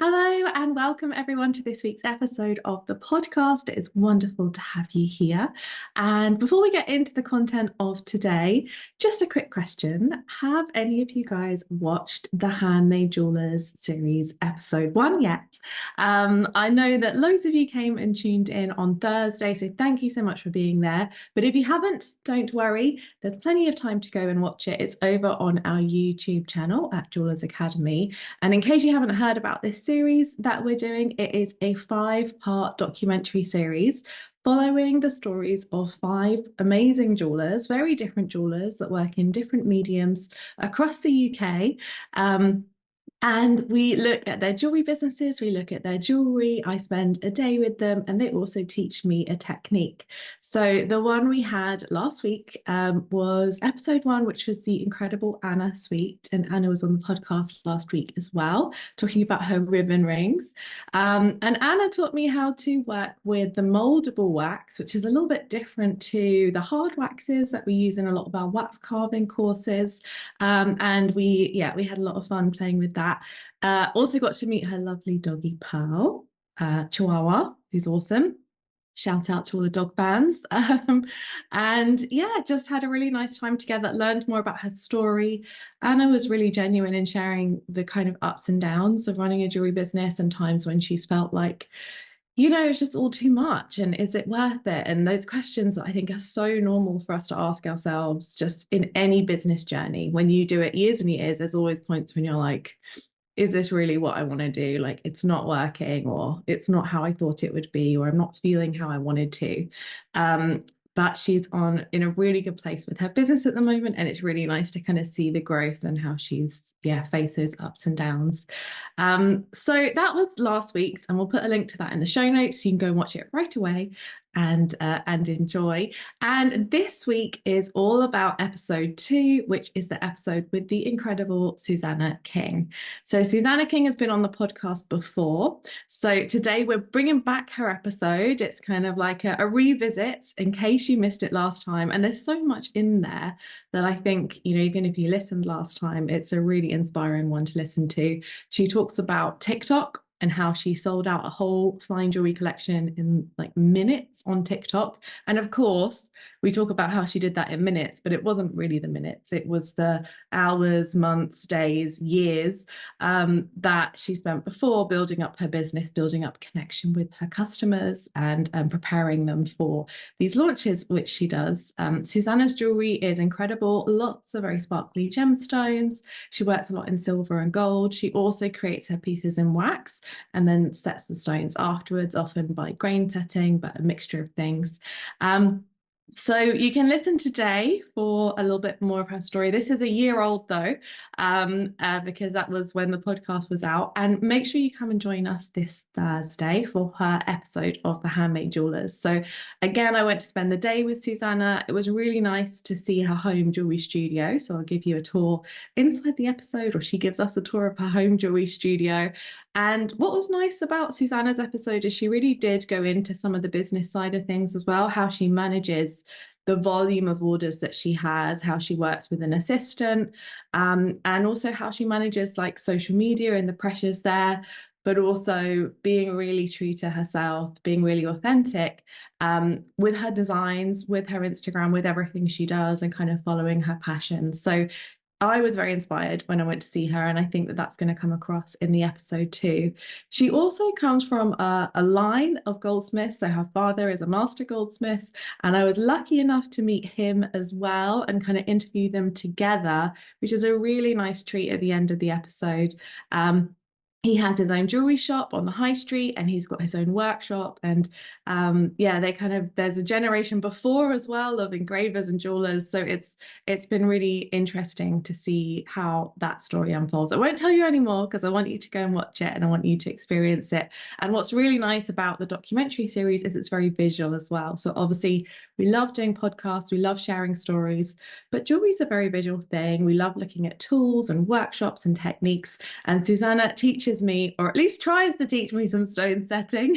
Hello and welcome everyone to this week's episode of the podcast. It's wonderful to have you here. And before we get into the content of today, just a quick question. Have any of you guys watched the Handmade Jewellers series episode 1 yet? I know that loads of you came and tuned in on Thursday, so thank you so much for being there. But if you haven't, don't worry. There's plenty of time to go and watch it. It's over on our YouTube channel at Jewellers Academy. And in case you haven't heard about this series that we're doing, it is a 5-part documentary series following the stories of 5 amazing jewellers, very different jewellers that work in different mediums across the UK. And we look at their jewelry businesses, we look at their jewelry. I spend a day with them, and they also teach me a technique. So the one we had last week was episode 1, which was the incredible Anna Sweet. And Anna was on the podcast last week as well, talking about her ribbon rings. And Anna taught me how to work with the moldable wax, which is a little bit different to the hard waxes that we use in a lot of our wax carving courses. And we had a lot of fun playing with that. Also got to meet her lovely doggy Pearl, Chihuahua, who's awesome. Shout out to all the dog fans. And yeah, just had a really nice time together, learned more about her story. Anna was really genuine in sharing the kind of ups and downs of running a jewelry business and times when she's felt like, it's just all too much. And is it worth it? And those questions that I think are so normal for us to ask ourselves just in any business journey. When you do it years and years, there's always points when you're like, is this really what I want to do? Like, it's not working, or it's not how I thought it would be, or I'm not feeling how I wanted to. But she's in a really good place with her business at the moment, and it's really nice to kind of see the growth and how she's faced those ups and downs. So that was last week's, and we'll put a link to that in the show notes so you can go and watch it right away and enjoy. And this week is all about episode 2, which is the episode with the incredible Susannah King. So Susannah King has been on the podcast before. So today we're bringing back her episode. It's kind of like a revisit in case you missed it last time. And there's so much in there that I think, even if you listened last time, it's a really inspiring one to listen to. She talks about TikTok and how she sold out a whole fine jewelry collection in like minutes on TikTok. And of course, we talk about how she did that in minutes, but it wasn't really the minutes. It was the hours, months, days, years that she spent before building up her business, building up connection with her customers, and preparing them for these launches, which she does. Susannah's jewelry is incredible. Lots of very sparkly gemstones. She works a lot in silver and gold. She also creates her pieces in wax and then sets the stones afterwards, often by grain setting, but a mixture of things. So you can listen today for a little bit more of her story. This is a year old though, because that was when the podcast was out. And make sure you come and join us this Thursday for her episode of the Handmade Jewellers. So again, I went to spend the day with Susannah. It was really nice to see her home jewelry studio. So I'll give you a tour inside the episode, or she gives us a tour of her home jewelry studio. And what was nice about Susannah's episode is she really did go into some of the business side of things as well, how she manages the volume of orders that she has, how she works with an assistant, and also how she manages like social media and the pressures there, but also being really true to herself, being really authentic with her designs, with her Instagram, with everything she does, and kind of following her passion. So I was very inspired when I went to see her, and I think that that's going to come across in the episode too. She also comes from a line of goldsmiths. So her father is a master goldsmith, and I was lucky enough to meet him as well and kind of interview them together, which is a really nice treat at the end of the episode. He has his own jewelry shop on the high street, and he's got his own workshop. And there's a generation before as well of engravers and jewelers. So it's been really interesting to see how that story unfolds. I won't tell you anymore because I want you to go and watch it and I want you to experience it. And what's really nice about the documentary series is it's very visual as well. So obviously we love doing podcasts, we love sharing stories, but jewelry is a very visual thing. We love looking at tools and workshops and techniques. And Susannah teaches me, or at least tries to teach me, some stone setting.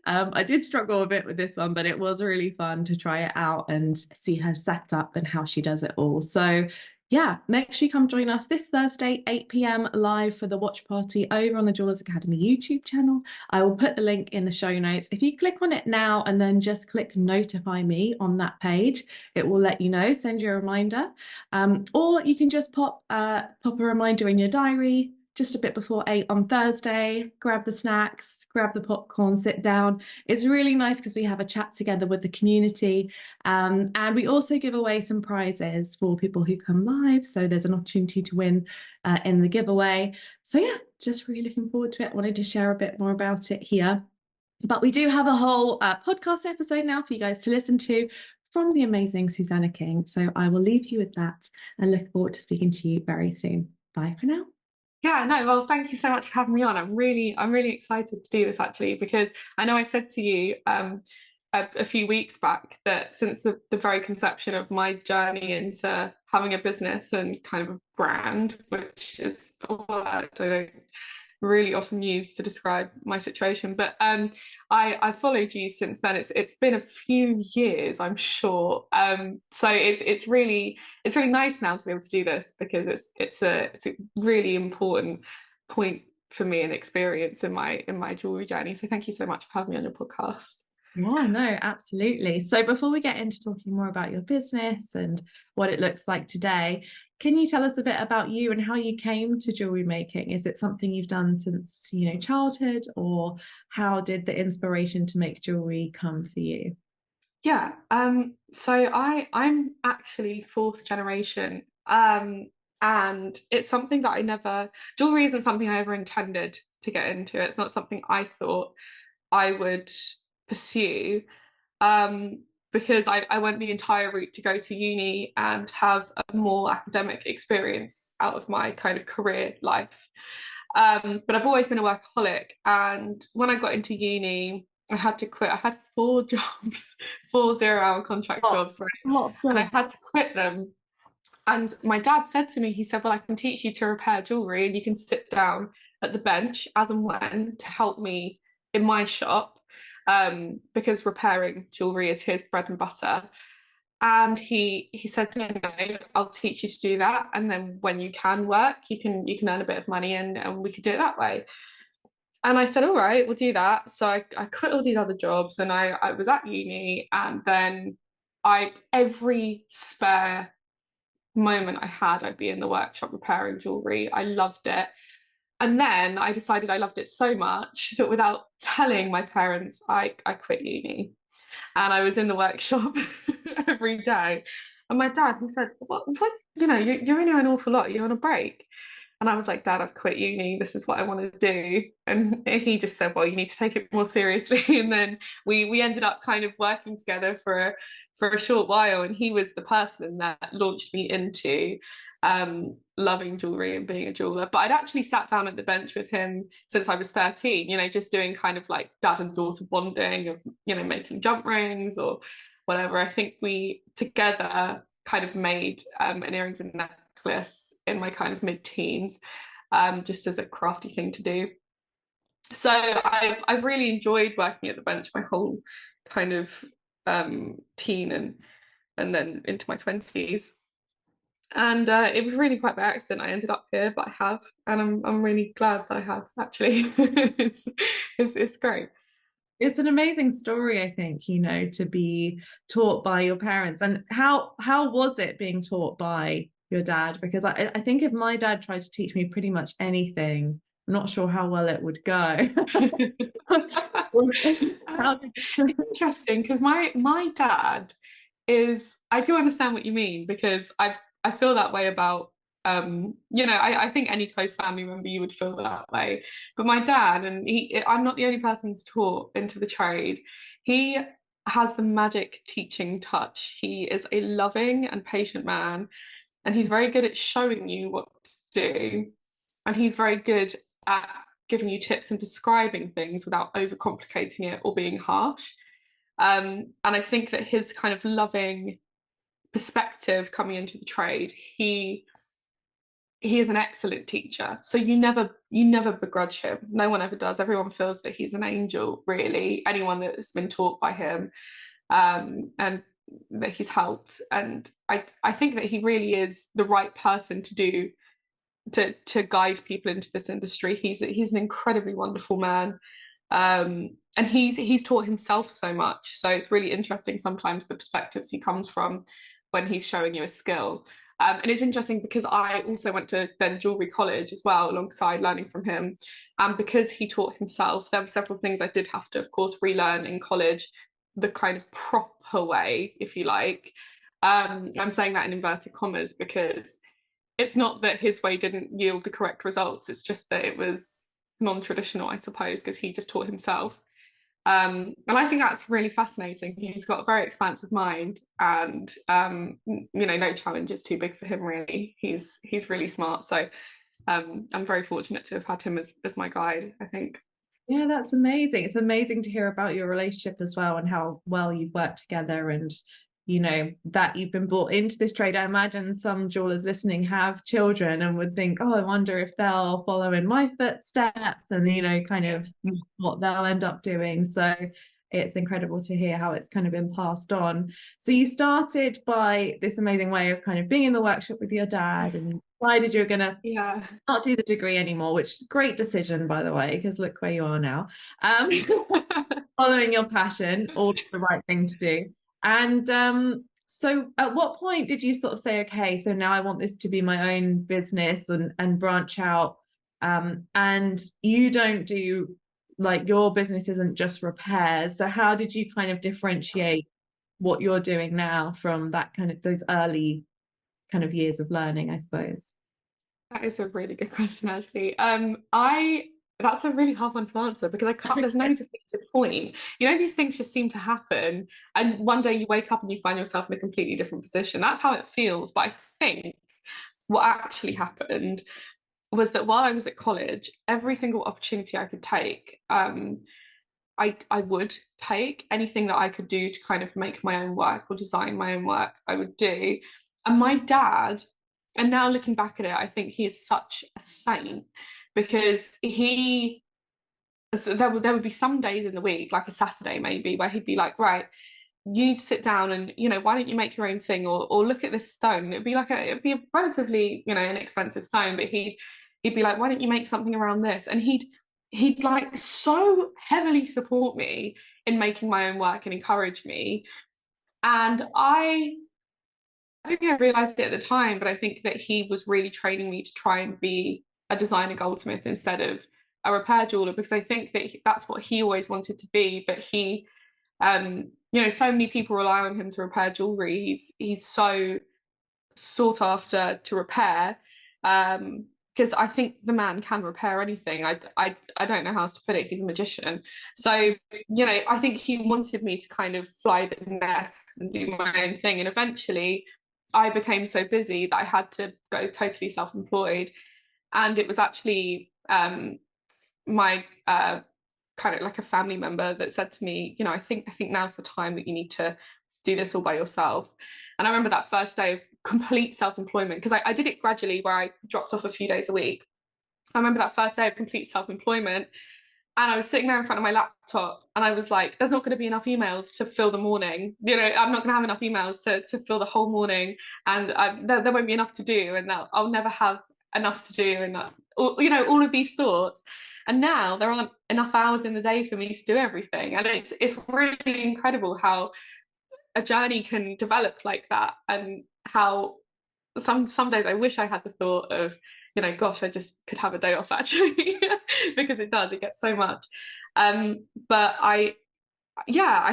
I did struggle a bit with this one, but it was really fun to try it out and see her set up and how she does it all. So yeah, make sure you come join us this Thursday, 8 p.m. live for the watch party over on the Jewellers Academy YouTube channel. I will put the link in the show notes. If you click on it now and then just click notify me on that page, it will let you know, send you a reminder. Or you can just pop a reminder in your diary just a bit before 8 on Thursday, grab the snacks, grab the popcorn, sit down. It's really nice because we have a chat together with the community. And we also give away some prizes for people who come live. So there's an opportunity to win in the giveaway. So yeah, just really looking forward to it. Wanted to share a bit more about it here. But we do have a whole podcast episode now for you guys to listen to from the amazing Susannah King. So I will leave you with that and look forward to speaking to you very soon. Bye for now. Yeah, no, well, thank you so much for having me on. I'm really excited to do this actually, because I know I said to you a few weeks back that since the very conception of my journey into having a business and kind of a brand, which is a word I don't really often use to describe my situation, but I followed you since then. It's been a few years, I'm sure. So it's really nice now to be able to do this, because it's a really important point for me and experience in my jewelry journey. So thank you so much for having me on your podcast. Yeah, no, absolutely. So before we get into talking more about your business and what it looks like today, can you tell us a bit about you and how you came to jewelry making? Is it something you've done since, childhood, or how did the inspiration to make jewelry come for you? Yeah, so I'm actually fourth generation, and it's something that jewelry isn't something I ever intended to get into. It's not something I thought I would pursue, um, because I went the entire route to go to uni and have a more academic experience out of my kind of career life. But I've always been a workaholic, and when I got into uni, I had to quit. I had four jobs, 4 0-hour contract Oh, jobs, right? a lot of And I jobs. had to quit them. And my dad said to me, he said, well, I can teach you to repair jewelry and you can sit down at the bench as and when to help me in my shop, because repairing jewelry is his bread and butter. And he said, no, no, I'll teach you to do that. And then when you can work, you can earn a bit of money, and we could do it that way. And I said, all right, we'll do that. So I quit all these other jobs, and I was at uni, and then every spare moment I had, I'd be in the workshop repairing jewelry. I loved it. And then I decided I loved it so much that without telling my parents, I quit uni. And I was in the workshop every day. And my dad, he said, what, you're in here an awful lot. You're on a break. And I was like, Dad, I've quit uni. This is what I want to do. And he just said, well, you need to take it more seriously. And then we ended up kind of working together for a short while. And he was the person that launched me into loving jewelry and being a jeweler. But I'd actually sat down at the bench with him since I was 13, just doing kind of like dad and daughter bonding of, making jump rings or whatever. I think we together kind of made an earrings and necklace in my kind of mid-teens, just as a crafty thing to do. So I've really enjoyed working at the bench my whole kind of teen and then into my 20s. And it was really quite by accident I ended up here, but I have, and I'm really glad that I have actually. It's great. It's an amazing story, I think, to be taught by your parents. And how was it being taught by your dad? Because I think if my dad tried to teach me pretty much anything, I'm not sure how well it would go. How did Interesting, because my dad is, I do understand what you mean, because I feel that way about I think any close family member you would feel that way. But my dad, and I'm not the only person who's taught into the trade. He has the magic teaching touch. He is a loving and patient man, and he's very good at showing you what to do. And he's very good at giving you tips and describing things without overcomplicating it or being harsh. And I think that his kind of loving perspective coming into the trade, he is an excellent teacher. So you never begrudge him. No one ever does. Everyone feels that he's an angel, really. Anyone that's been taught by him. And that he's helped, and I think that he really is the right person to do to guide people into this industry. He's an incredibly wonderful man, and he's taught himself so much. So it's really interesting sometimes the perspectives he comes from when he's showing you a skill. And it's interesting because I also went to then jewellery college as well alongside learning from him. And because he taught himself, there were several things I did have to, of course, relearn in college the kind of proper way, if you like. I'm saying that in inverted commas because it's not that his way didn't yield the correct results. It's just that it was non-traditional, I suppose, because he just taught himself. And I think that's really fascinating. He's got a very expansive mind, and no challenge is too big for him. Really, he's really smart. So I'm very fortunate to have had him as my guide, I think. Yeah, that's amazing. It's amazing to hear about your relationship as well and how well you've worked together, and that you've been brought into this trade. I imagine some jewelers listening have children and would think, oh, I wonder if they'll follow in my footsteps, and kind of what they'll end up doing. So it's incredible to hear how it's kind of been passed on. So you started by this amazing way of kind of being in the workshop with your dad, and decided you're going to not do the degree anymore, which great decision, by the way, because look where you are now. Following your passion, all the right thing to do. And so at what point did you sort of say, okay, so now I want this to be my own business and branch out? And you don't do, like, your business isn't just repairs. So how did you kind of differentiate what you're doing now from that kind of those early kind of years of learning, I suppose? That is a really good question, actually. I That's a really hard one to answer because I can't. There's no definitive point. These things just seem to happen, and one day you wake up and you find yourself in a completely different position. That's how it feels. But I think what actually happened was that while I was at college, every single opportunity I could take, I would take anything that I could do to kind of make my own work or design my own work. I would do, and my dad. And now looking back at it, I think he is such a saint because there would be some days in the week, like a Saturday maybe, where he'd be like, right, you need to sit down and, why don't you make your own thing, or look at this stone. It'd be a relatively, inexpensive stone, but he'd be like, why don't you make something around this? And he'd like so heavily support me in making my own work and encourage me. And I don't think I realized it at the time, but I think that he was really training me to try and be a designer goldsmith instead of a repair jeweler, because I think that that's what he always wanted to be. But so many people rely on him to repair jewelry. He's so sought after to repair, because I think the man can repair anything. I don't know how else to put it. He's a magician. So, I think he wanted me to kind of fly the nest and do my own thing. And eventually I became so busy that I had to go totally self-employed. And it was actually my kind of like a family member that said to me, I think now's the time that you need to do this all by yourself. And I remember that first day of complete self-employment, because I did it gradually where I dropped off a few days a week. I remember that first day of complete self-employment, and I was sitting there in front of my laptop and I was like, there's not going to be enough emails to fill the morning. I'm not going to have enough emails to fill the whole morning, and there won't be enough to do, and that I'll never have enough to do, and all of these thoughts. And now there aren't enough hours in the day for me to do everything. And it's really incredible how a journey can develop like that, and how some days I wish I had the thought of, gosh, I just could have a day off actually, because it gets so much. But I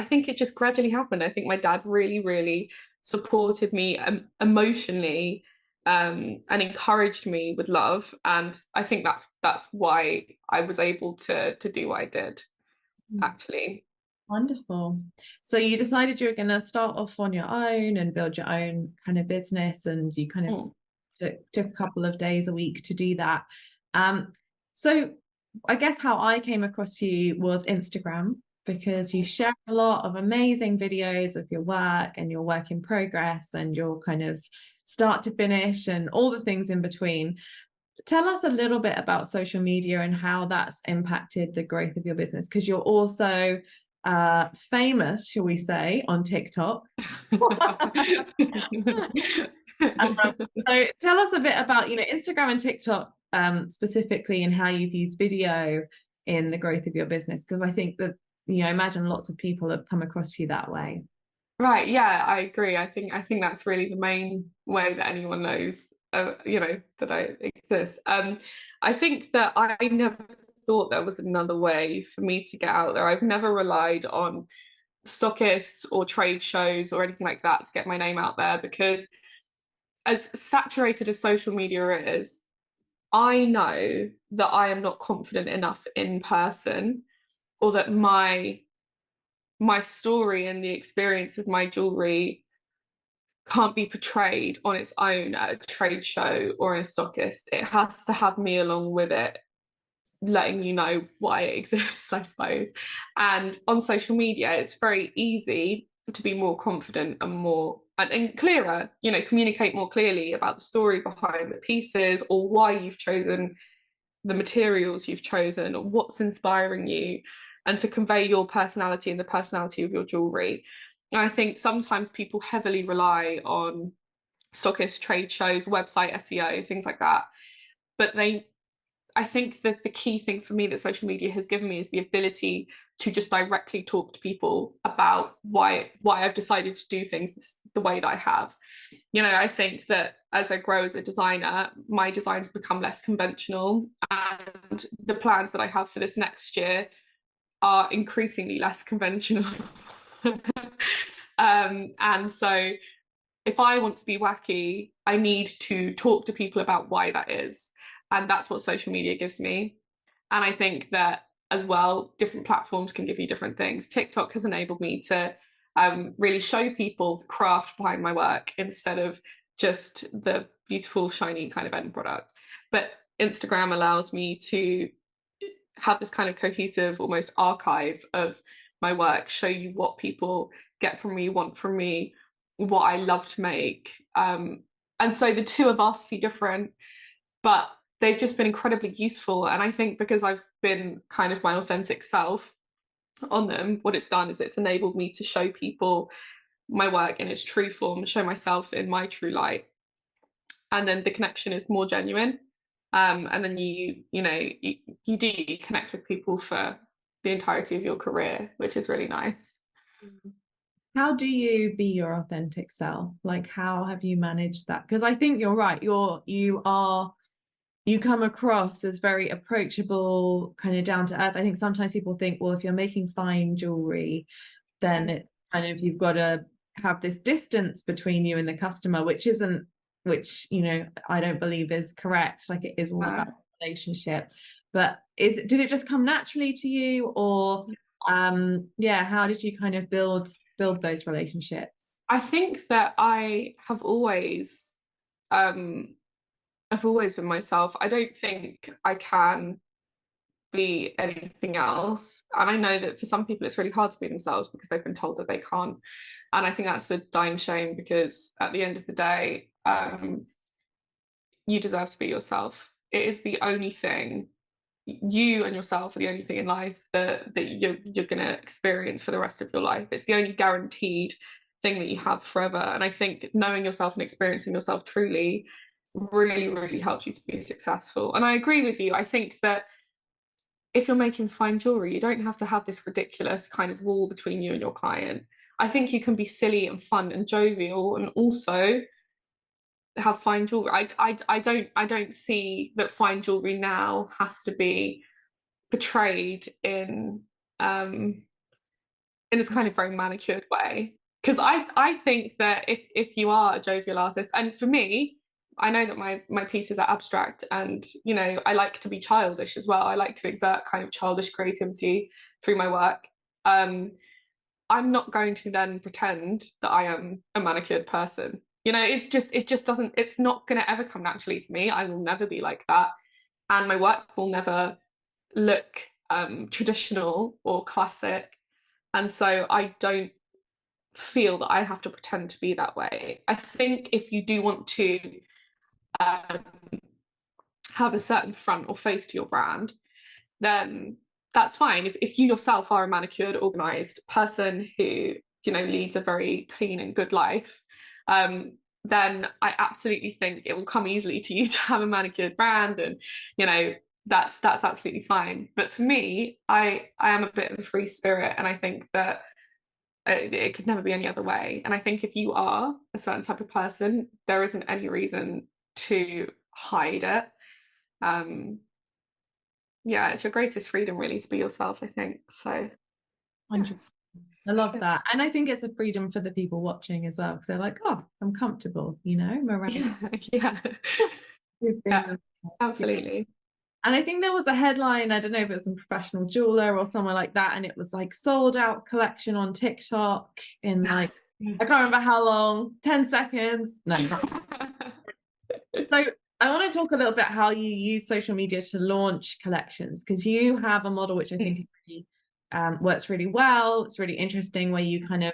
think it just gradually happened. I think my dad really, really supported me emotionally, and encouraged me with love. And I think that's why I was able to do what I did, actually. Wonderful. So you decided you were going to start off on your own and build your own kind of business, and you kind of took a couple of days a week to do that. So I guess how I came across you was Instagram, because you share a lot of amazing videos of your work and your work in progress and your kind of start to finish and all the things in between. Tell us a little bit about social media and how that's impacted the growth of your business, because you're also famous, shall we say, on TikTok. So tell us a bit about, Instagram and TikTok specifically, and how you've used video in the growth of your business. Because I think that, imagine lots of people have come across you that way. Right, yeah, I agree. I think that's really the main way that anyone knows, that I exist. I think that I never thought there was another way for me to get out there. I've never relied on stockists or trade shows or anything like that to get my name out there, because as saturated as social media is, I know that I am not confident enough in person, or that my story and the experience of my jewelry can't be portrayed on its own at a trade show or in a stockist. It has to have me along with it, letting you know why it exists, I suppose. And on social media, it's very easy to be more confident and more and clearer, communicate more clearly about the story behind the pieces, or why you've chosen the materials you've chosen, or what's inspiring you, and to convey your personality and the personality of your jewelry. And I think sometimes people heavily rely on stockist, trade shows, website SEO, things like that. But I think that the key thing for me that social media has given me is the ability to just directly talk to people about why I've decided to do things the way that I have. I think that as I grow as a designer, my designs become less conventional, and the plans that I have for this next year are increasingly less conventional. And so if I want to be wacky, I need to talk to people about why that is. And that's what social media gives me. And I think that as well, different platforms can give you different things. TikTok has enabled me to really show people the craft behind my work, instead of just the beautiful, shiny kind of end product. But Instagram allows me to have this kind of cohesive, almost archive of my work, show you what people get from me, want from me, what I love to make. And so the two of us see different, but they've just been incredibly useful. And I think because I've been kind of my authentic self on them, what it's done is it's enabled me to show people my work in its true form, show myself in my true light. And then the connection is more genuine. And then you do connect with people for the entirety of your career, which is really nice. How do you be your authentic self? Like, how have you managed that? Because I think you're right. You come across as very approachable, kind of down to earth. I think sometimes people think, well, if you're making fine jewelry, then it's kind of, you've got to have this distance between you and the customer, which I don't believe is correct. Like, it is all about relationship. But did it just come naturally to you, or how did you kind of build those relationships? I think that I've always been myself. I don't think I can be anything else. And I know that for some people it's really hard to be themselves because they've been told that they can't. And I think that's a dying shame, because at the end of the day, you deserve to be yourself. It is the only thing, you and yourself are the only thing in life that you're gonna experience for the rest of your life. It's the only guaranteed thing that you have forever. And I think knowing yourself and experiencing yourself truly really, really helps you to be successful. And I agree with you. I think that if you're making fine jewelry, you don't have to have this ridiculous kind of wall between you and your client. I think you can be silly and fun and jovial and also have fine jewelry. I don't see that fine jewelry now has to be portrayed in this kind of very manicured way. Because I think that if you are a jovial artist, and for me, I know that my pieces are abstract, and I like to be childish as well. I like to exert kind of childish creativity through my work. I'm not going to then pretend that I am a manicured person. It's not going to ever come naturally to me. I will never be like that, and my work will never look traditional or classic. And so I don't feel that I have to pretend to be that way. I think if you do want to um, have a certain front or face to your brand, then that's fine. If you yourself are a manicured, organized person who, leads a very clean and good life, then I absolutely think it will come easily to you to have a manicured brand, and you know that's absolutely fine. But for me, I am a bit of a free spirit, and I think that it could never be any other way. And I think if you are a certain type of person, there isn't any reason to hide it. Um, yeah, it's your greatest freedom really to be yourself, I think. So yeah. 100%. I love that. And I think it's a freedom for the people watching as well, because they're like, oh, I'm comfortable, I'm around. Yeah, yeah, yeah, absolutely. And I think there was a headline, I don't know if it was a professional jeweler or somewhere like that, and it was like sold out collection on TikTok in like, I can't remember how long, 10 seconds. No. So I want to talk a little bit how you use social media to launch collections, because you have a model which I think is really, works really well. It's really interesting, where you kind of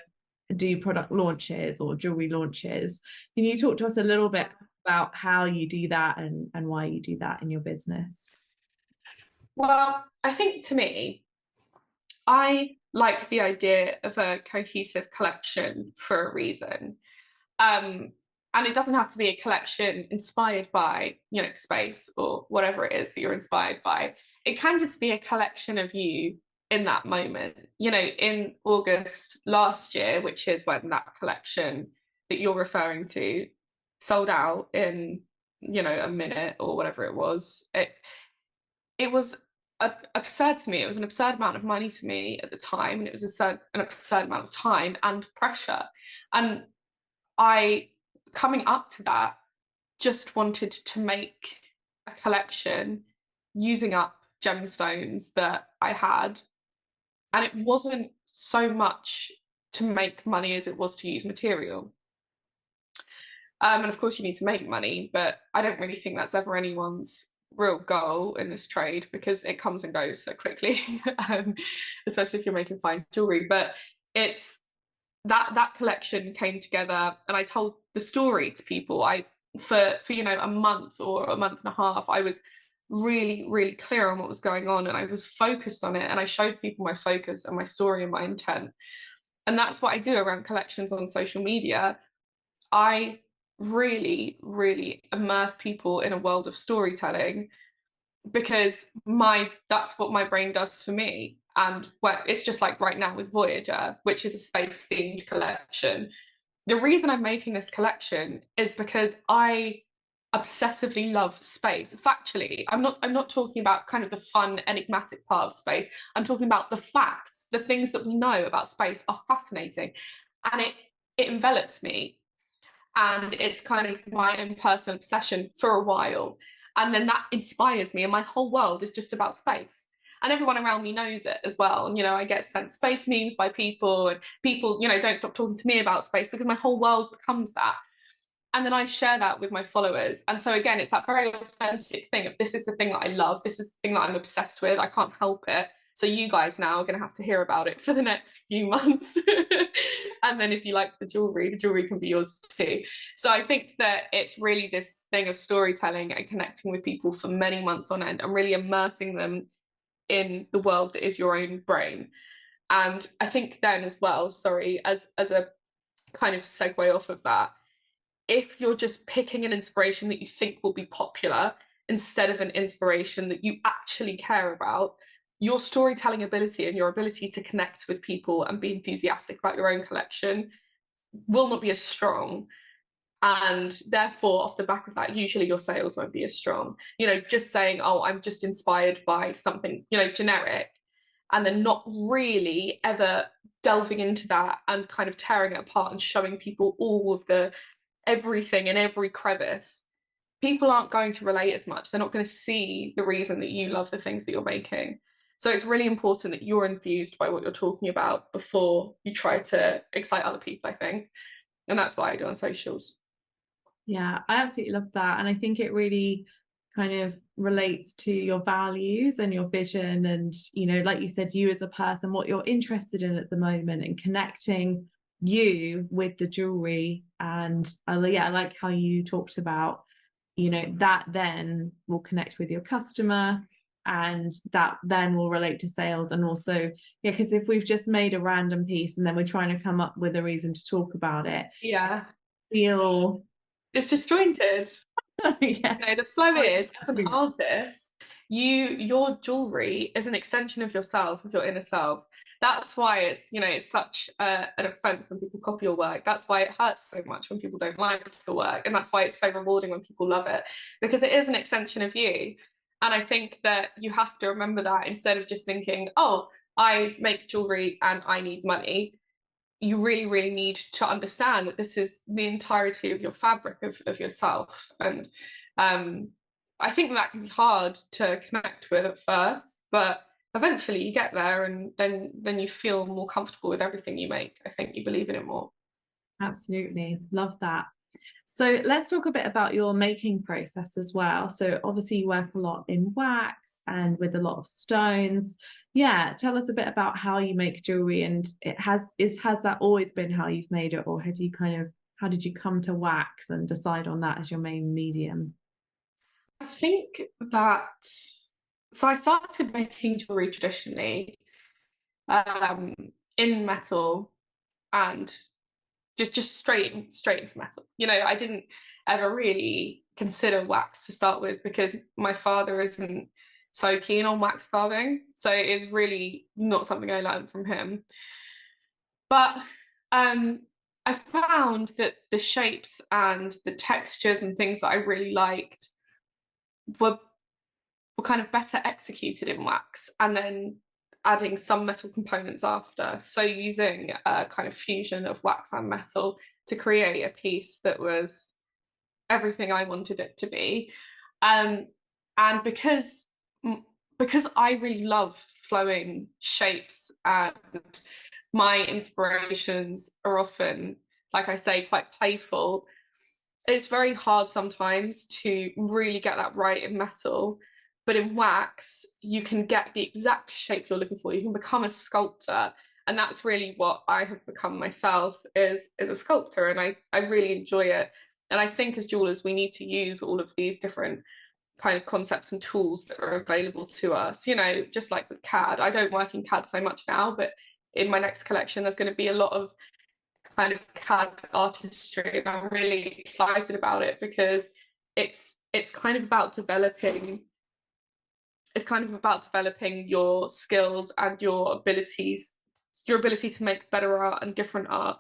do product launches or jewelry launches. Can you talk to us a little bit about how you do that and why you do that in your business? Well, I think to me, I like the idea of a cohesive collection for a reason. Um, and it doesn't have to be a collection inspired by, space or whatever it is that you're inspired by. It can just be a collection of you in that moment. In August last year, which is when that collection that you're referring to sold out in, a minute or whatever it was. It was absurd to me. It was an absurd amount of money to me at the time, and it was an absurd amount of time and pressure. And I, coming up to that, just wanted to make a collection using up gemstones that I had. And it wasn't so much to make money as it was to use material. And of course, you need to make money, but I don't really think that's ever anyone's real goal in this trade, because it comes and goes so quickly, especially if you're making fine jewelry. But it's that collection came together, and I told the story to people. For a month or a month and a half, I was really, really clear on what was going on, and I was focused on it, and I showed people my focus and my story and my intent. And that's what I do around collections on social media. I really, really immerse people in a world of storytelling, because that's what my brain does for me. And it's just like right now with Voyager, which is a space themed collection. The reason I'm making this collection is because I obsessively love space. Factually, I'm not talking about kind of the fun enigmatic part of space. I'm talking about the facts. The things that we know about space are fascinating, and it envelops me, and it's kind of my own personal obsession for a while. And then that inspires me, and my whole world is just about space. And everyone around me knows it as well. And, I get sent space memes by people, and people, don't stop talking to me about space, because my whole world becomes that. And then I share that with my followers. And so, again, it's that very authentic thing of, this is the thing that I love. This is the thing that I'm obsessed with. I can't help it. So you guys now are going to have to hear about it for the next few months. And then if you like the jewelry can be yours too. So I think that it's really this thing of storytelling and connecting with people for many months on end, and really immersing them in the world that is your own brain. And I think then as well, sorry, as a kind of segue off of that, if you're just picking an inspiration that you think will be popular instead of an inspiration that you actually care about, your storytelling ability and your ability to connect with people and be enthusiastic about your own collection will not be as strong. And therefore, off the back of that, usually your sales won't be as strong. Just saying, oh, I'm just inspired by something, generic, and then not really ever delving into that and kind of tearing it apart and showing people all of the everything in every crevice. People aren't going to relate as much. They're not going to see the reason that you love the things that you're making. So it's really important that you're enthused by what you're talking about before you try to excite other people, I think. And that's what I do on socials. Yeah, I absolutely love that. And I think it really kind of relates to your values and your vision. And, like you said, you as a person, what you're interested in at the moment, and connecting you with the jewelry. And I like how you talked about, that then will connect with your customer. and that then will relate to sales. And also, yeah, because if we've just made a random piece and then we're trying to come up with a reason to talk about it, Yeah. feel It's disjointed. yeah. You know, the flow is, as an artist, your jewelry is an extension of yourself, of your inner self. That's why it's, you know, it's such an offense when people copy your work. That's why it hurts so much when people don't like your work. And that's why it's so rewarding when people love it, because it is an extension of you. And I think that you have to remember that, instead of just thinking, oh, I make jewelry and I need money. You really, really need to understand that this is the entirety of your fabric, of yourself. And I think that can be hard to connect with at first, but eventually you get there, and then you feel more comfortable with everything you make. I think you believe in it more. Absolutely. Love that. So let's talk a bit about your making process as well. So obviously you work a lot in wax and with a lot of stones. Yeah, tell us a bit about how you make jewelry, and has that always been how you've made it, or have you kind of, how did you come to wax and decide on that as your main medium? I think that, so I started making jewelry traditionally, um, in metal, and just straight into metal. You know, I didn't ever really consider wax to start with, because my father isn't so keen on wax carving, so it's really not something I learned from him. But um, I found that the shapes and the textures and things that I really liked were kind of better executed in wax, and then adding some metal components after. So using a kind of fusion of wax and metal to create a piece that was everything I wanted it to be. Um, and because I really love flowing shapes, and my inspirations are often, like I say, quite playful, it's very hard sometimes to really get that right in metal. But in wax, you can get the exact shape you're looking for. You can become a sculptor. And that's really what I have become myself, is a sculptor. And I really enjoy it. And I think as jewelers, we need to use all of these different kind of concepts and tools that are available to us. You know, just like with CAD, I don't work in CAD so much now, but in my next collection, there's going to be a lot of kind of CAD artistry, and I'm really excited about it, because it's kind of about developing your skills and your ability to make better art and different art.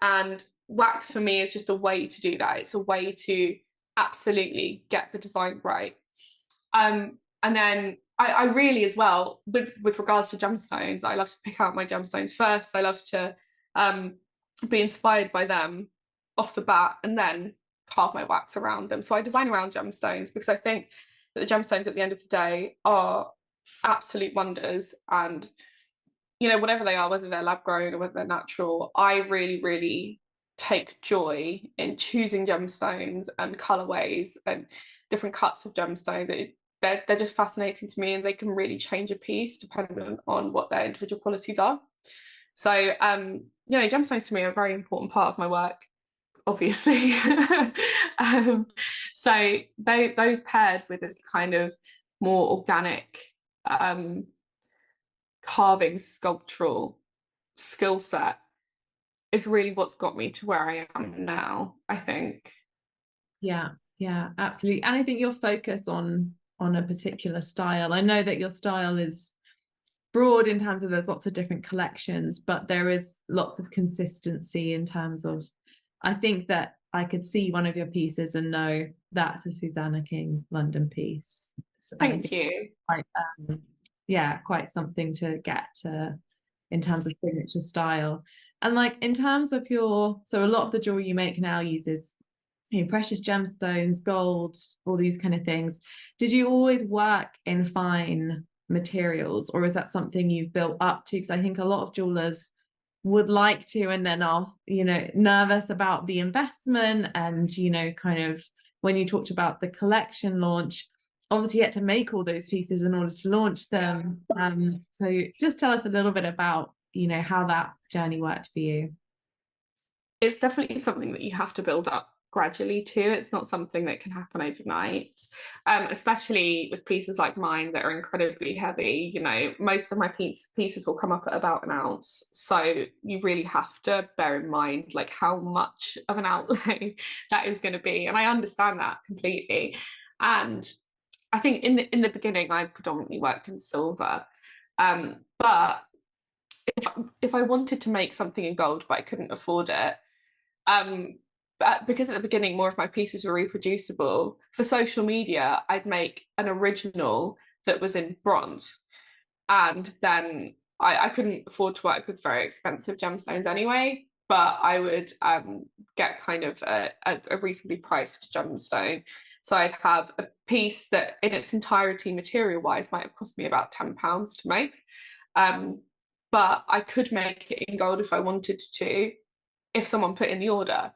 And wax for me is just a way to do that. It's a way to absolutely get the design right. And then I really, as well, with regards to gemstones, I love to pick out my gemstones first. I love to be inspired by them off the bat, and then carve my wax around them. So I design around gemstones, because I think that the gemstones at the end of the day are absolute wonders. And, you know, whatever they are, whether they're lab grown or whether they're natural, I really, really take joy in choosing gemstones and colorways and different cuts of gemstones. They're just fascinating to me, and they can really change a piece depending on what their individual qualities are. So, you know, gemstones to me are a very important part of my work, obviously. So those paired with this kind of more organic, carving sculptural skill set is really what's got me to where I am now, I think. Yeah, yeah, absolutely. And I think your focus on a particular style. I know that your style is broad in terms of there's lots of different collections, but there is lots of consistency in terms of, I think that I could see one of your pieces and know that's a Susannah King London piece. So Thank you. quite, yeah, quite something to get in terms of signature style. And like in terms of so a lot of the jewelry you make now uses, you know, precious gemstones, gold, all these kind of things. Did you always work in fine materials, or is that something you've built up to? Because I think a lot of jewelers would like to, and then are, you know, nervous about the investment. And, you know, kind of when you talked about the collection launch, obviously you had to make all those pieces in order to launch them. So just tell us a little bit about, you know, how that journey worked for you. It's definitely something that you have to build up gradually too. It's not something that can happen overnight, especially with pieces like mine that are incredibly heavy. You know, most of my pieces will come up at about an ounce. So you really have to bear in mind like how much of an outlay that is going to be. And I understand that completely. And I think in the beginning, I predominantly worked in silver. But if I wanted to make something in gold, but I couldn't afford it, but because at the beginning more of my pieces were reproducible, for social media, I'd make an original that was in bronze. And then I couldn't afford to work with very expensive gemstones anyway, but I would get kind of a reasonably priced gemstone. So I'd have a piece that in its entirety material wise might have cost me about £10 to make. But I could make it in gold if I wanted to, if someone put in the order.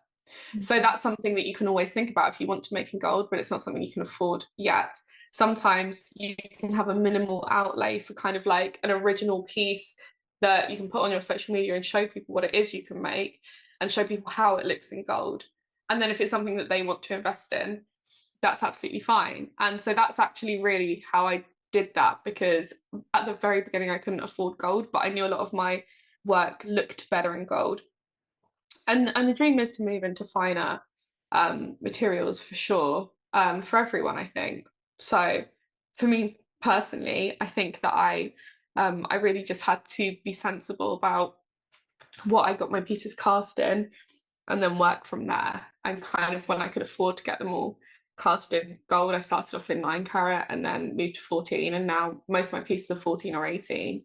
So that's something that you can always think about if you want to make in gold, but it's not something you can afford yet. Sometimes you can have a minimal outlay for kind of like an original piece that you can put on your social media and show people what it is you can make and show people how it looks in gold. And then if it's something that they want to invest in, that's absolutely fine. And so that's actually really how I did that, because at the very beginning I couldn't afford gold, but I knew a lot of my work looked better in gold. And the dream is to move into finer materials for sure, for everyone, I think. So for me personally, I think that I really just had to be sensible about what I got my pieces cast in and then work from there. And kind of when I could afford to get them all cast in gold, I started off in 9 carat and then moved to 14, and now most of my pieces are 14 or 18.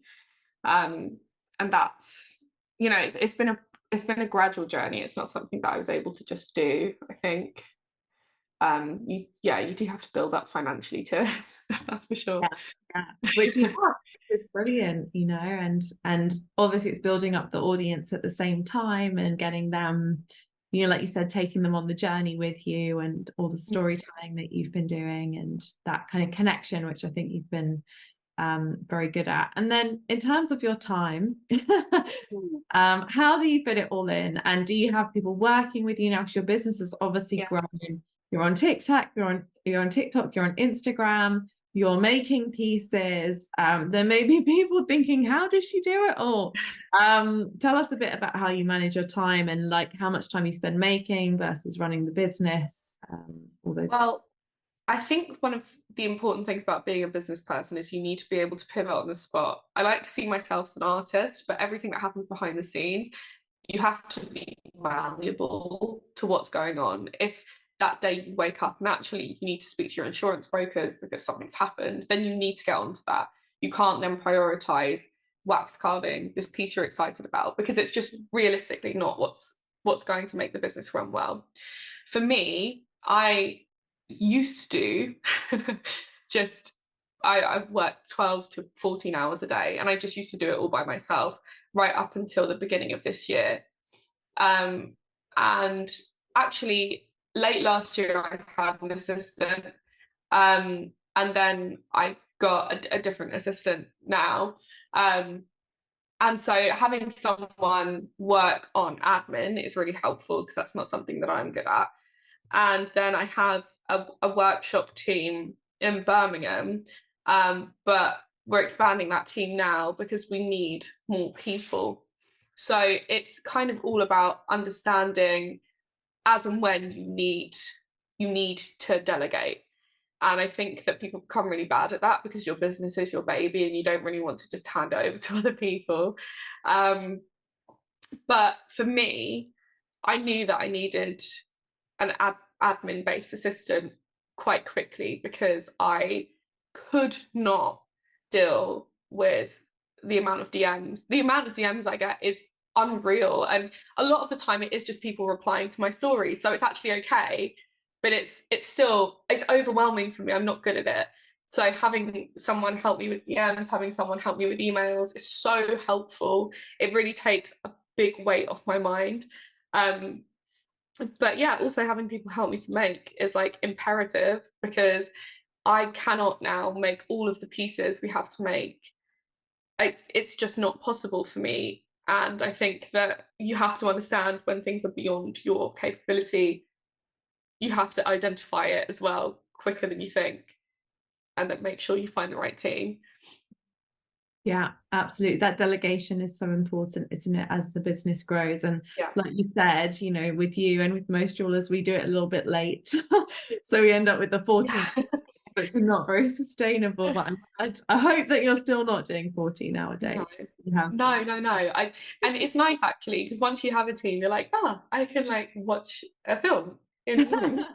And that's, you know, it's been a gradual journey. It's not something that I was able to just do. I think you do have to build up financially too. That's for sure. Yeah, which you have, is brilliant, you know, and obviously it's building up the audience at the same time and getting them, you know, like you said, taking them on the journey with you and all the storytelling that you've been doing and that kind of connection, which I think you've been very good at. And then in terms of your time, how do you fit it all in? And do you have people working with you now? Because your business has obviously grown. You're on TikTok, you're on TikTok, you're on Instagram, you're making pieces. There may be people thinking, how does she do it all? Tell us a bit about how you manage your time and like how much time you spend making versus running the business. All those. Well, I think one of the important things about being a business person is you need to be able to pivot on the spot. I like to see myself as an artist, but everything that happens behind the scenes, you have to be malleable to what's going on. If that day you wake up and actually you need to speak to your insurance brokers because something's happened, then you need to get onto that. You can't then prioritize wax carving, this piece you're excited about, because it's just realistically not what's going to make the business run well. For me, I used to just I worked 12 to 14 hours a day, and I just used to do it all by myself right up until the beginning of this year. And actually late last year I had an assistant, and then I got a different assistant now. And so having someone work on admin is really helpful because that's not something that I'm good at. And then I have a workshop team in Birmingham, but we're expanding that team now because we need more people. So it's kind of all about understanding as and when you need to delegate. And I think that people become really bad at that because your business is your baby and you don't really want to just hand it over to other people. But for me, I knew that I needed an admin-based assistant quite quickly because I could not deal with the amount of DMs. The amount of DMs I get is unreal, and a lot of the time it is just people replying to my stories, so it's actually okay, but it's overwhelming for me. I'm not good at it. So having someone help me with DMs, having someone help me with emails is so helpful. It really takes a big weight off my mind. But yeah, also having people help me to make is like imperative because I cannot now make all of the pieces we have to make. It's just not possible for me. And I think that you have to understand when things are beyond your capability you have to identify it as well quicker than you think, and then make sure you find the right team. Yeah, absolutely. That delegation is so important, isn't it, as the business grows? And Yeah. like you said, with you and with most jewelers, we do it a little bit late. So we end up with the 14, Yeah. which is not very sustainable. But I hope that you're still not doing 40 No, nowadays. You have some. no. And it's nice actually because once you have a team, you're like, oh, I can like watch a film in the evenings.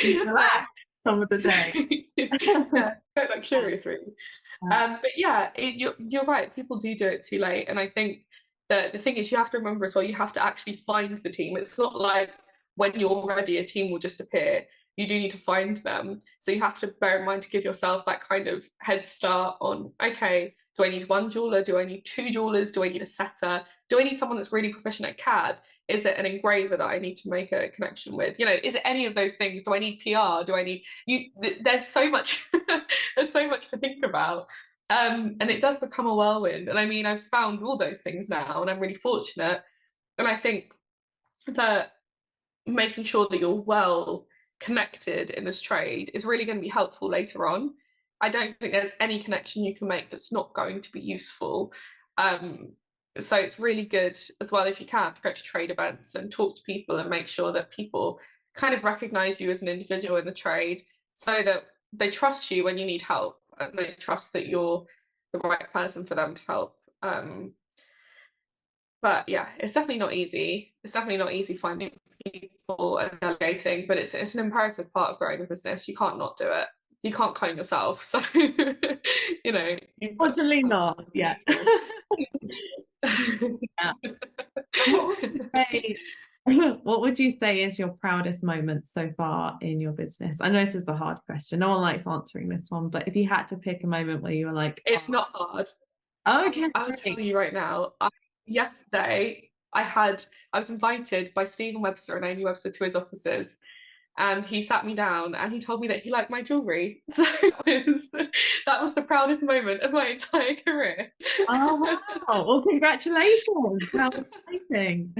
Relax some of the day. Yeah, quite like curious, really. But yeah, you're right. People do it too late, and I think that the thing is, you have to remember as well. You have to actually find the team. It's not like when you're ready, a team will just appear. You do need to find them, so you have to bear in mind to give yourself that kind of head start on. Okay, do I need one jeweler? Do I need two jewelers? Do I need a setter? Do I need someone that's really proficient at CAD? Is it an engraver that I need to make a connection with? Is it any of those things? Do I need PR? Do I need you? There's so much. There's so much to think about. And it does become a whirlwind. And I mean, I've found all those things now, and I'm really fortunate. And I think that making sure that you're well connected in this trade is really going to be helpful later on. I don't think there's any connection you can make that's not going to be useful. Um, so it's really good as well, if you can, to go to trade events and talk to people and make sure that people kind of recognize you as an individual in the trade, so that they trust you when you need help and they trust that you're the right person for them to help. But yeah, it's definitely not easy. It's definitely not easy finding people and delegating, but it's an imperative part of growing a business. You can't not do it. You can't clone yourself. So, you've got Fortunately to not yet. Yeah. And what would you say, what would you say is your proudest moment so far in your business? I know this is a hard question. No one likes answering this one, but if you had to pick a moment where you were like, It's not hard. oh, okay, I'll tell great. you right now. Yesterday, I was invited by Stephen Webster and Amy Webster to his offices, and he sat me down and he told me that he liked my jewellery. So that was the proudest moment of my entire career. Oh, wow. Well, congratulations. How exciting.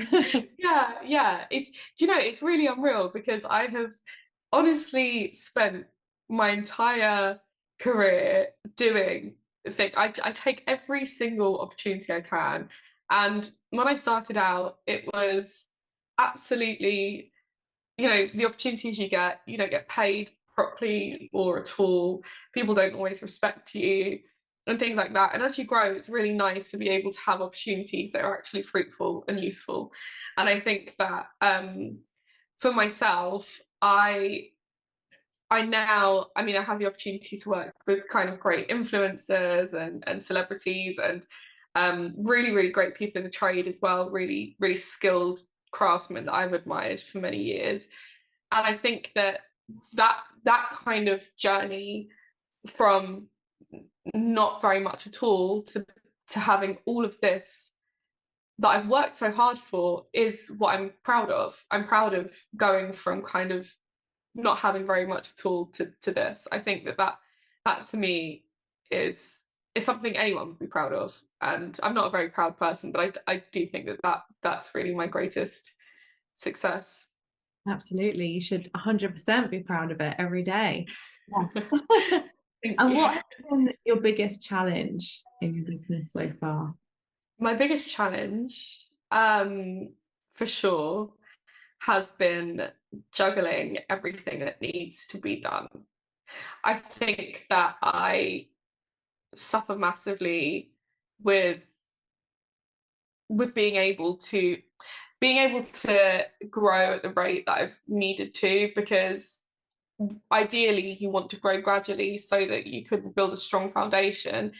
Yeah. It's really unreal because I have honestly spent my entire career doing the thing. I take every single opportunity I can. And when I started out, it was absolutely, the opportunities you don't get paid properly or at all. People don't always respect you and things like that. And as you grow, it's really nice to be able to have opportunities that are actually fruitful and useful. And I think that for myself, I have the opportunity to work with kind of great influencers and celebrities and really, really great people in the trade as well, really, really skilled craftsmen that I've admired for many years. And I think that kind of journey from not very much at all to having all of this that I've worked so hard for is what I'm proud of. I'm proud of going from kind of not having very much at all to this. I think that to me is something anyone would be proud of. And I'm not a very proud person, but I do think that's really my greatest success. Absolutely. You should 100% be proud of it every day. Yeah. Thank And you. what has been your biggest challenge in your business so far? My biggest challenge, for sure, has been juggling everything that needs to be done. I think that I suffer massively with with being able to grow at the rate that I've needed to, because ideally you want to grow gradually so that you could build a strong foundation.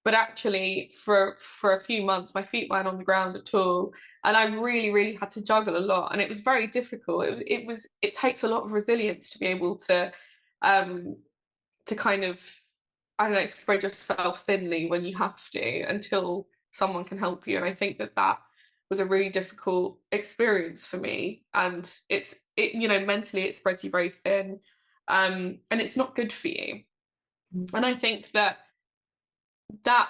But actually for a few months my feet weren't on the ground at all, and I really, really had to juggle a lot, and it was very difficult. It takes a lot of resilience to be able um to kind of, I don't know, spread yourself thinly when you have to until someone can help you. And I think that was a really difficult experience for me. And mentally it spreads you very thin. And it's not good for you. And I think that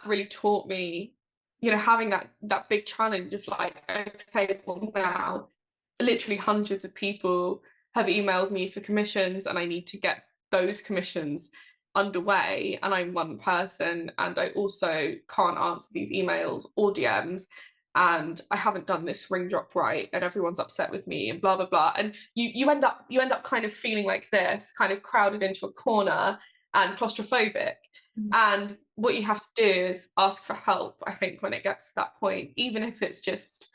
really taught me, having that big challenge of like, okay, well now literally hundreds of people have emailed me for commissions, and I need to get those commissions underway, and I'm one person, and I also can't answer these emails or DMs, and I haven't done this ring drop right, and everyone's upset with me, and blah blah blah. And you end up kind of feeling like this, kind of crowded into a corner and claustrophobic. And what you have to do is ask for help, I think, when it gets to that point, even if it's just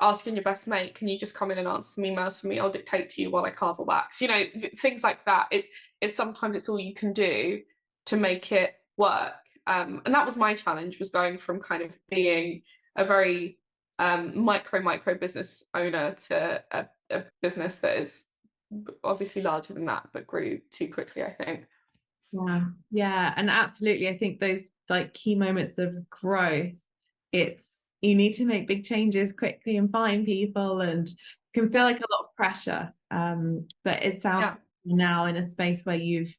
asking your best mate, can you just come in and answer some emails for me? I'll dictate to you while I carve a wax. You know, things like that. It's sometimes it's all you can do to make it work. And that was my challenge, was going from kind of being a very micro business owner to a business that is obviously larger than that, but grew too quickly, I think. Yeah, and absolutely. I think those like key moments of growth, it's you need to make big changes quickly and find people, and can feel like a lot of pressure. But it sounds Yeah. like you're now in a space where you've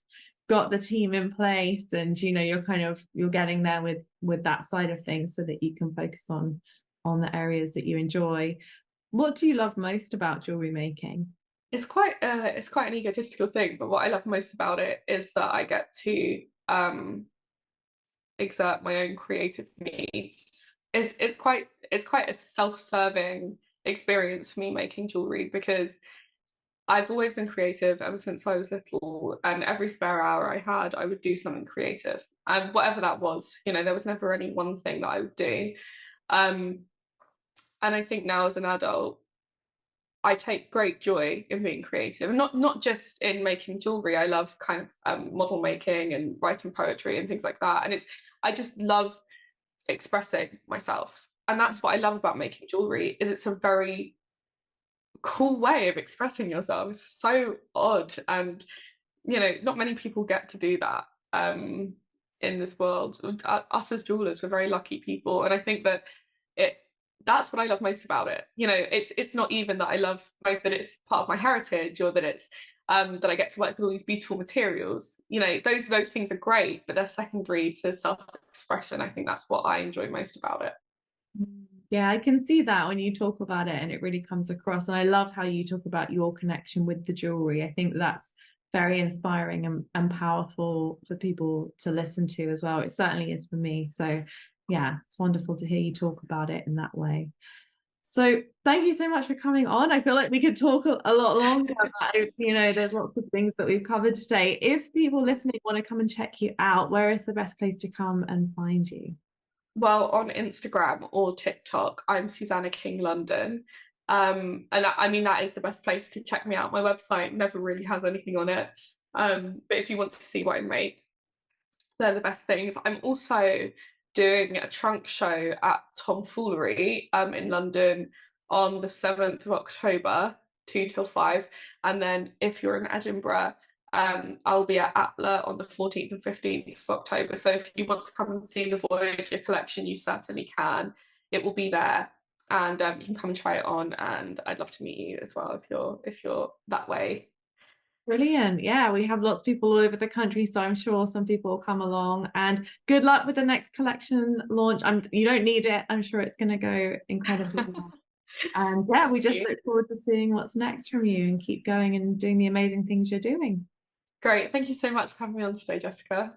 got the team in place, and you're getting there with that side of things, so that you can focus on the areas that you enjoy. What do you love most about jewelry making? It's quite an egotistical thing, but what I love most about it is that I get to exert my own creative needs. It's quite a self-serving experience for me making jewelry, because I've always been creative ever since I was little, and every spare hour I had, I would do something creative. And whatever that was, there was never any one thing that I would do. Um, and I think now as an adult, I take great joy in being creative, and not just in making jewelry. I love kind of model making and writing poetry and things like that. And I just love expressing myself, and that's what I love about making jewelry. Is it's a very cool way of expressing yourself. It's so odd, and not many people get to do that in this world. Us as jewelers, we're very lucky people, and I think that it that's what I love most about it. It's not even that I love most that it's part of my heritage, or that it's that I get to work with all these beautiful materials. Those things are great, but they're secondary to self-expression. I think that's what I enjoy most about it. Yeah, I can see that when you talk about it, and it really comes across. And I love how you talk about your connection with the jewelry. I think that's very inspiring and powerful for people to listen to as well. It certainly is for me. So yeah, it's wonderful to hear you talk about it in that way. So thank you so much for coming on. I feel like we could talk a lot longer, but there's lots of things that we've covered today. If people listening want to come and check you out, where is the best place to come and find you? Well, on Instagram or TikTok, I'm Susannah King London. And I mean, that is the best place to check me out. My website never really has anything on it. But if you want to see what I make, they're the best things. I'm also doing a trunk show at Tomfoolery in London on the 7th of October, 2 till 5. And then if you're in Edinburgh, I'll be at Atla on the 14th and 15th of October. So if you want to come and see the Voyager collection, you certainly can. It will be there, and you can come and try it on. And I'd love to meet you as well if you're that way. Brilliant. Yeah, we have lots of people all over the country, so I'm sure some people will come along. And good luck with the next collection launch. You don't need it. I'm sure it's going to go incredibly well. And yeah, we just look forward to seeing what's next from you, and keep going and doing the amazing things you're doing. Great. Thank you so much for having me on today, Jessica.